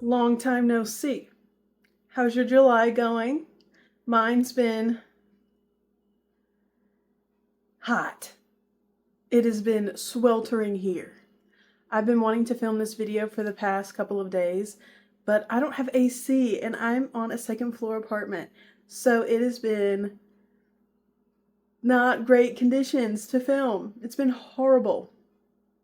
Long time no see. How's your July going? Mine's been hot. It has been sweltering here. I've been wanting to film this video for the past couple of days, but I don't have AC and I'm on a second floor apartment. So it has been not great conditions to film. It's been horrible.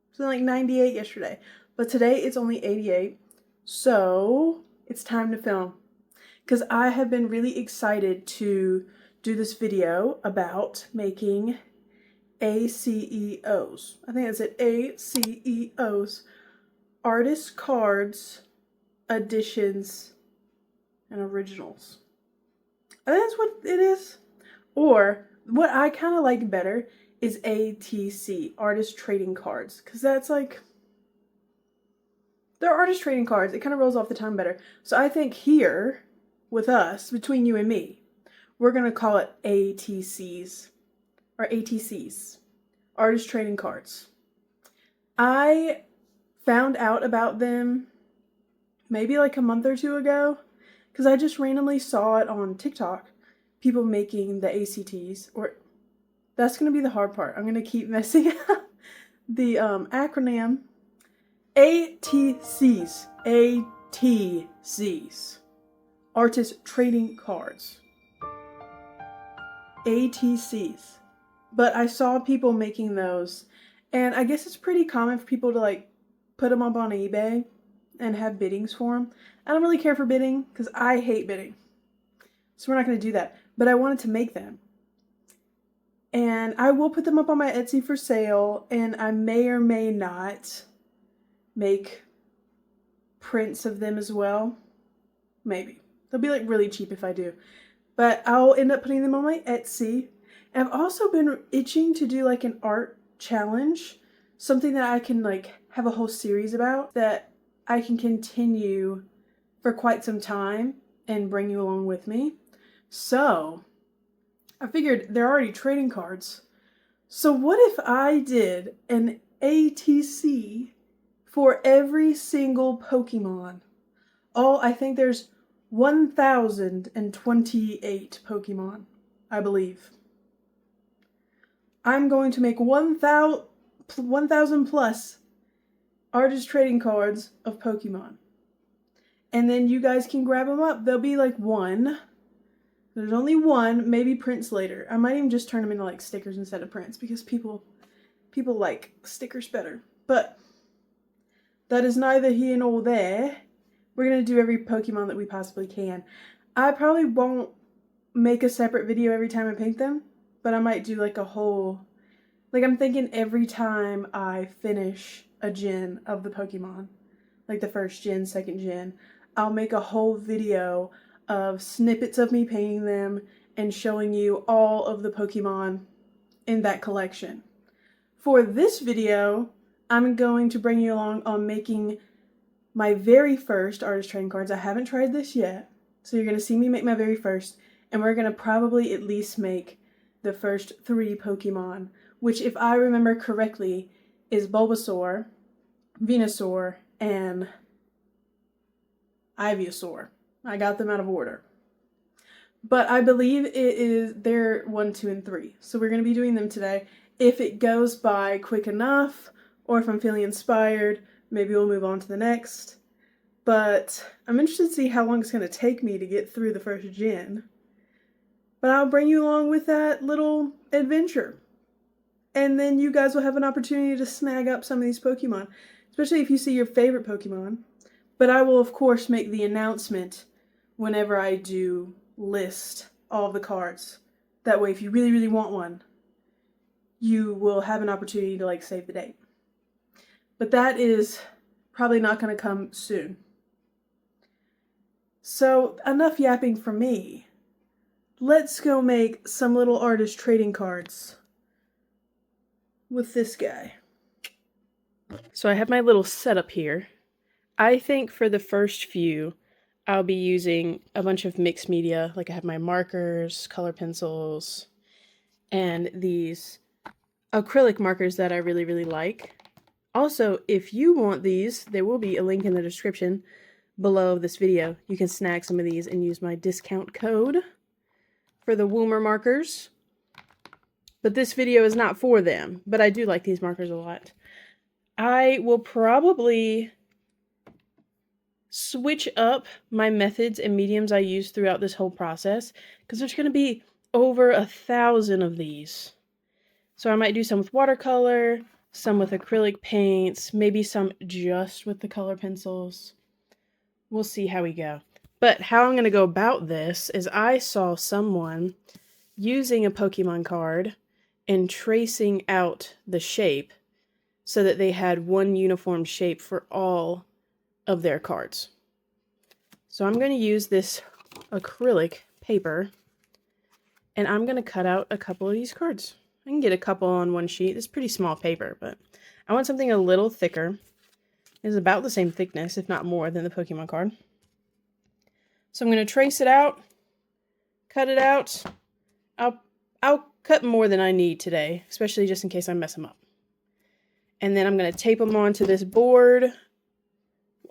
It's been like 98 yesterday, but today it's only 88. So it's time to film because I have been really excited to do this video about making ACEOs. I think that's it, ACEOs. Artist cards, editions, and originals. I think that's what it is. Or what I kind of like better is ATC, artist trading cards, because that's like, they're artist trading cards. It kind of rolls off the tongue better. So I think here, with us, between you and me, we're going to call it ATCs, or ATCs, artist trading cards. I found out about them maybe like a month or two ago, because I just randomly saw it on TikTok, people making the ACTs, or that's going to be the hard part. I'm going to keep messing up the acronym. ATCs. ATCs. Artist trading cards. ATCs. But I saw people making those, and I guess it's pretty common for people to like put them up on eBay and have biddings for them. I don't really care for bidding because I hate bidding. So we're not going to do that. But I wanted to make them. And I will put them up on my Etsy for sale, and I may or may not make prints of them as well. Maybe. They'll be like really cheap if I do. But I'll end up putting them on my Etsy. And I've also been itching to do like an art challenge. Something that I can like have a whole series about that I can continue for quite some time and bring you along with me. So I figured they're already trading cards. So what if I did an ATC for every single Pokemon? I think there's 1,028 Pokemon, I believe. I'm going to make 1,000 plus artist trading cards of Pokemon. And then you guys can grab them up. There'll be like one. There's only one, maybe prints later. I might even just turn them into like stickers instead of prints because people like stickers better. But that is neither here nor there. We're going to do every Pokemon that we possibly can. I probably won't make a separate video every time I paint them, but I might do like a whole, like I'm thinking every time I finish a gen of the Pokemon, like the first gen, second gen, I'll make a whole video of snippets of me painting them and showing you all of the Pokemon in that collection. For this video, I'm going to bring you along on making my very first artist trading cards. I haven't tried this yet, so you're going to see me make my very first, and we're going to probably at least make the first 3 Pokemon, which if I remember correctly is Bulbasaur, Venusaur, and Ivysaur. I got them out of order. But I believe they're 1, 2, and 3. So we're going to be doing them today. If it goes by quick enough, or if I'm feeling inspired, maybe we'll move on to the next. But I'm interested to see how long it's going to take me to get through the first gen. But I'll bring you along with that little adventure. And then you guys will have an opportunity to snag up some of these Pokemon. Especially if you see your favorite Pokemon. But I will, of course, make the announcement whenever I do list all of the cards. That way, if you really, really want one, you will have an opportunity to, like, save the date. But that is probably not going to come soon. So, enough yapping for me. Let's go make some little artist trading cards with this guy. So I have my little setup here. I think for the first few, I'll be using a bunch of mixed media. Like I have my markers, color pencils, and these acrylic markers that I really, really like. Also, if you want these, there will be a link in the description. below this video, you can snag some of these and use my discount code for the Woomer markers. But this video is not for them, but I do like these markers a lot. I will probably switch up my methods and mediums I use throughout this whole process, because there's going to be over 1,000 of these. So I might do some with watercolor, some with acrylic paints, maybe some just with the color pencils. We'll see how we go. But how I'm going to go about this is I saw someone using a Pokemon card and tracing out the shape so that they had one uniform shape for all of their cards. So I'm going to use this acrylic paper and I'm going to cut out a couple of these cards. I can get a couple on one sheet. It's pretty small paper, but I want something a little thicker. It's about the same thickness, if not more, than the Pokemon card. So I'm going to trace it out, cut it out. I'll cut more than I need today, especially just in case I mess them up. And then I'm going to tape them onto this board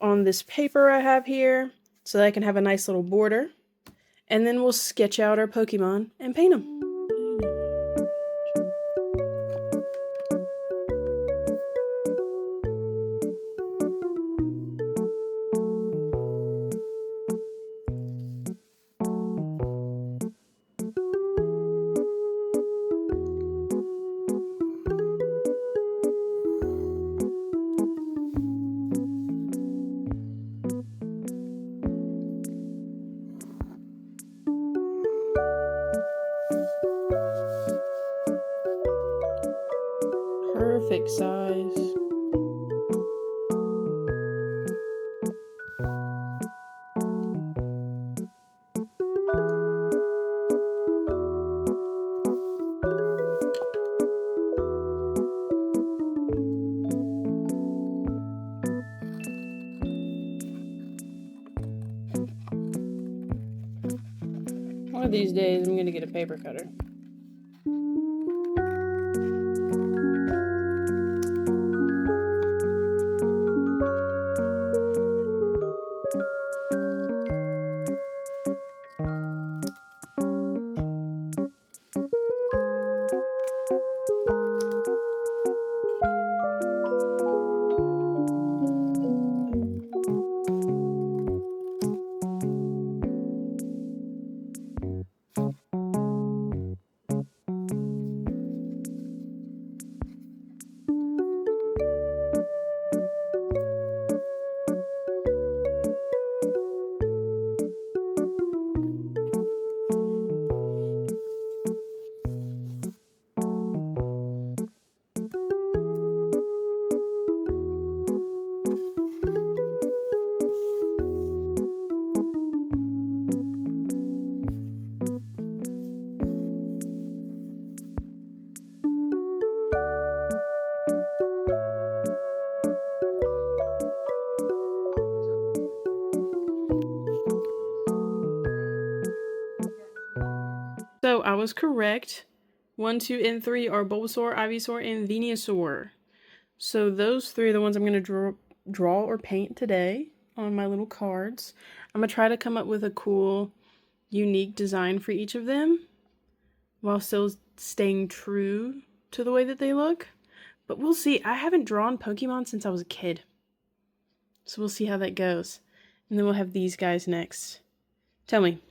on this paper I have here so that I can have a nice little border. And then we'll sketch out our Pokemon and paint them. Perfect size. One of these days I'm going to get a paper cutter. So I was correct. 1, 2, and 3 are Bulbasaur, Ivysaur, and Venusaur. So those 3 are the ones I'm going to draw or paint today on my little cards. I'm going to try to come up with a cool, unique design for each of them while still staying true to the way that they look. But we'll see. I haven't drawn Pokemon since I was a kid. So we'll see how that goes. And then we'll have these guys next. Tell me,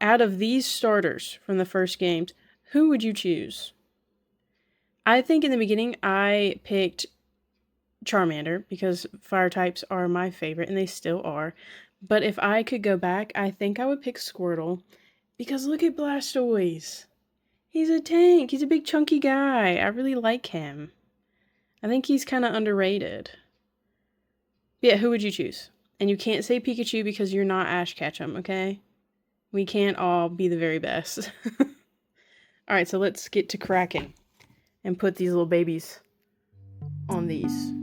out of these starters from the first games, who would you choose? I think in the beginning I picked Charmander because fire types are my favorite and they still are. But if I could go back, I think I would pick Squirtle because look at Blastoise. He's a tank. He's a big chunky guy. I really like him. I think he's kind of underrated. Yeah, who would you choose? And you can't say Pikachu because you're not Ash Ketchum, okay? We can't all be the very best. Alright, so let's get to cracking and put these little babies on these.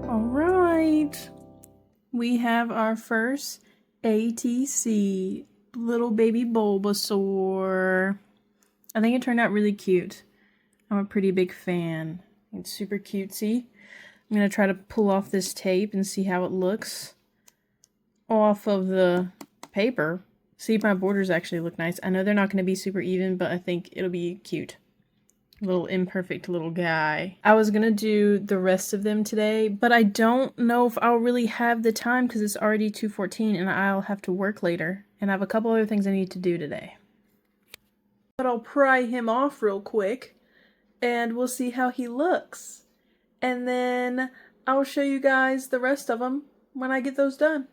Alright, we have our first ATC, little baby Bulbasaur. I think it turned out really cute. I'm a pretty big fan. It's super cutesy. I'm going to try to pull off this tape and see how it looks off of the paper. See if my borders actually look nice. I know they're not going to be super even, but I think it'll be cute. Little imperfect little guy. I was gonna do the rest of them today, but I don't know if I'll really have the time because it's already 2:14 and I'll have to work later. And I have a couple other things I need to do today. But I'll pry him off real quick and we'll see how he looks. And then I'll show you guys the rest of them when I get those done.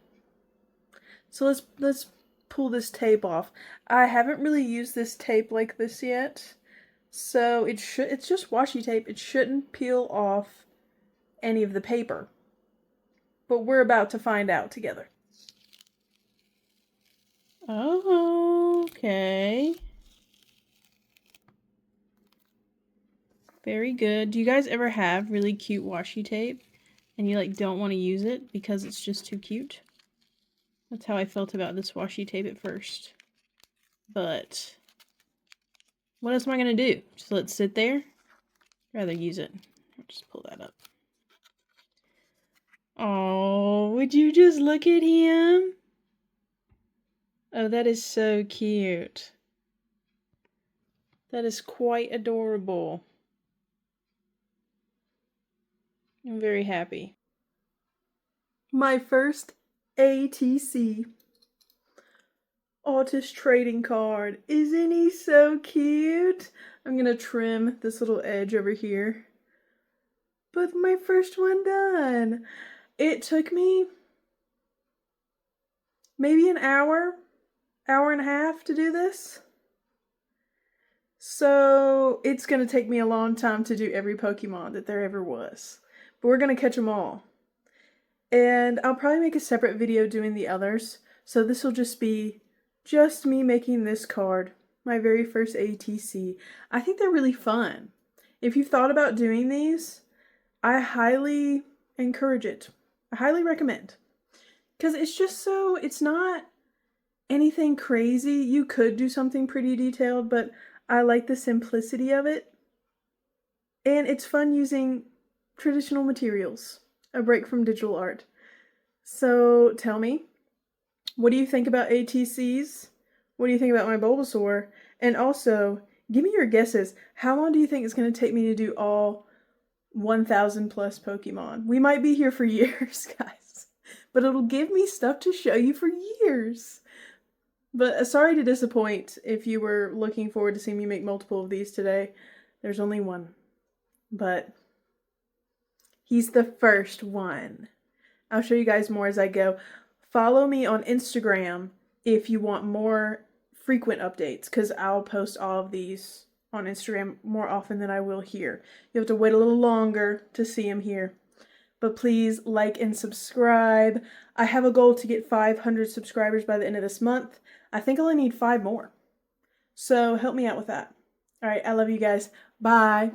So let's pull this tape off. I haven't really used this tape like this yet. So it's just washi tape. It shouldn't peel off any of the paper. But we're about to find out together. Oh, okay. Very good. Do you guys ever have really cute washi tape and you like don't want to use it because it's just too cute? That's how I felt about this washi tape at first. But what else am I going to do? Just let it sit there? I'd rather use it. I'll just pull that up. Oh, would you just look at him? Oh, that is so cute. That is quite adorable. I'm very happy. My first ATC. Artist trading card. Isn't he so cute? I'm gonna trim this little edge over here. But my first one done. It took me maybe an hour and a half to do this. So it's gonna take me a long time to do every Pokemon that there ever was. But we're gonna catch them all. And I'll probably make a separate video doing the others. So this will just be just me making this card, my very first ATC. I think they're really fun. If you've thought about doing these, I highly encourage it. I highly recommend. Because it's just so, it's not anything crazy. You could do something pretty detailed, but I like the simplicity of it. And it's fun using traditional materials. A break from digital art. So tell me, what do you think about ATCs? What do you think about my Bulbasaur? And also, give me your guesses. How long do you think it's going to take me to do all 1,000 plus Pokemon? We might be here for years, guys. But it'll give me stuff to show you for years. But sorry to disappoint if you were looking forward to seeing me make multiple of these today. There's only one. But he's the first one. I'll show you guys more as I go. Follow me on Instagram if you want more frequent updates, because I'll post all of these on Instagram more often than I will here. You have to wait a little longer to see them here. But please like and subscribe. I have a goal to get 500 subscribers by the end of this month. I think I only need 5 more. So help me out with that. All right, I love you guys. Bye.